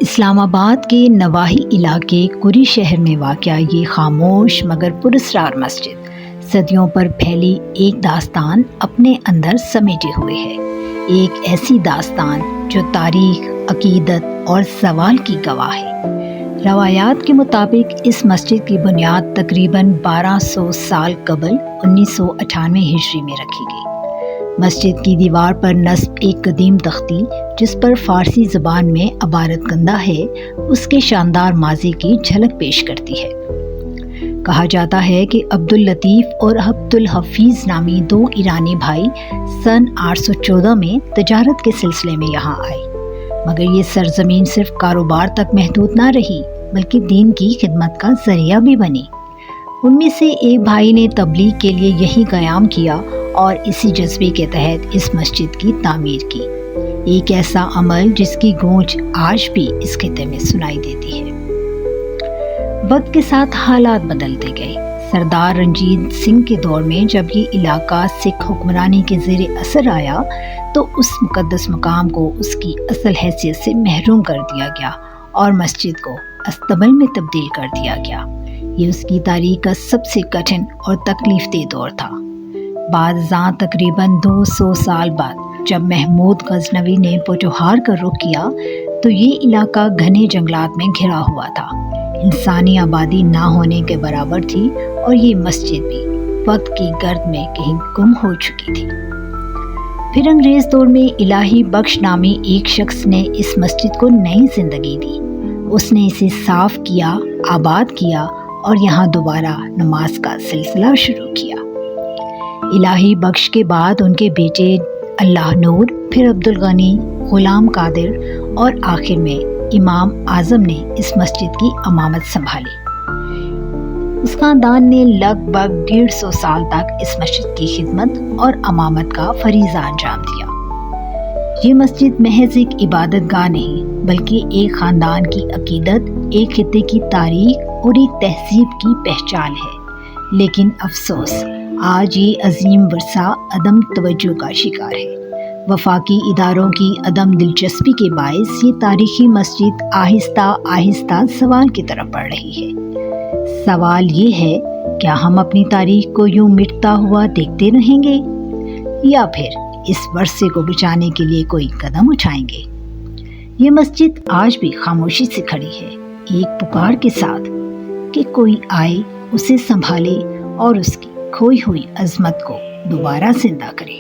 اسلام آباد کے نواحی علاقے کری شہر میں واقع یہ خاموش مگر پراسرار مسجد صدیوں پر پھیلی ایک داستان اپنے اندر سمیٹے ہوئے ہے۔ ایک ایسی داستان جو تاریخ، عقیدت اور سوال کی گواہ ہے۔ روایات کے مطابق اس مسجد کی بنیاد تقریباً 1200 سال قبل 1998 ہجری میں رکھی گئی۔ مسجد کی دیوار پر نصب ایک قدیم تختی جس پر فارسی زبان میں عبارت کندہ ہے، اس کے شاندار ماضی کی جھلک پیش کرتی ہے۔ کہا جاتا ہے کہ عبداللطیف اور عبدالحفیظ نامی دو ایرانی بھائی سن 814 میں تجارت کے سلسلے میں یہاں آئے، مگر یہ سرزمین صرف کاروبار تک محدود نہ رہی بلکہ دین کی خدمت کا ذریعہ بھی بنی۔ ان میں سے ایک بھائی نے تبلیغ کے لیے یہی قیام کیا اور اسی جذبے کے تحت اس مسجد کی تعمیر کی، ایک ایسا عمل جس کی گونج آج بھی اس خطے میں سنائی دیتی ہے۔ وقت کے ساتھ حالات بدلتے گئے۔ سردار رنجیت سنگھ کے دور میں جب یہ علاقہ سکھ حکمرانی کے زیر اثر آیا تو اس مقدس مقام کو اس کی اصل حیثیت سے محروم کر دیا گیا اور مسجد کو استبل میں تبدیل کر دیا گیا۔ یہ اس کی تاریخ کا سب سے کٹھن اور تکلیف دہ دور تھا۔ بعد ازاں تقریباً 200 سال بعد جب محمود غزنوی نے پوٹھوہار کا رخ کیا تو یہ علاقہ گھنے جنگلات میں گھرا ہوا تھا، انسانی آبادی نہ ہونے کے برابر تھی اور یہ مسجد بھی وقت کی گرد میں کہیں گم ہو چکی تھی۔ پھر انگریز دور میں الہی بخش نامی ایک شخص نے اس مسجد کو نئی زندگی دی۔ اس نے اسے صاف کیا، آباد کیا اور یہاں دوبارہ نماز کا سلسلہ شروع کیا۔ الہی بخش کے بعد ان کے بیٹے اللہ نور، پھر عبدالغنی، غلام قادر اور آخر میں امام اعظم نے اس مسجد کی امامت سنبھالی۔ اس خاندان نے لگ بھگ 150 سال تک اس مسجد کی خدمت اور امامت کا فریضہ انجام دیا۔ یہ مسجد محض ایک عبادت گاہ نہیں بلکہ ایک خاندان کی عقیدت، ایک خطے کی تاریخ اور ایک تہذیب کی پہچان ہے۔ لیکن افسوس، آج یہ عظیم ورثہ عدم توجہ کا شکار ہے۔ وفاقی اداروں کی عدم دلچسپی کے باعث یہ تاریخی مسجد آہستہ آہستہ زوال کی طرف بڑھ رہی ہے۔ سوال یہ ہے، کیا ہم اپنی تاریخ کو یوں مٹتا ہوا دیکھتے رہیں گے یا پھر اس ورثے کو بچانے کے لیے کوئی قدم اٹھائیں گے؟ یہ مسجد آج بھی خاموشی سے کھڑی ہے، ایک پکار کے ساتھ کہ کوئی آئے، اسے سنبھالے اور اس کی کھوئی ہوئی عظمت کو دوبارہ زندہ کرے۔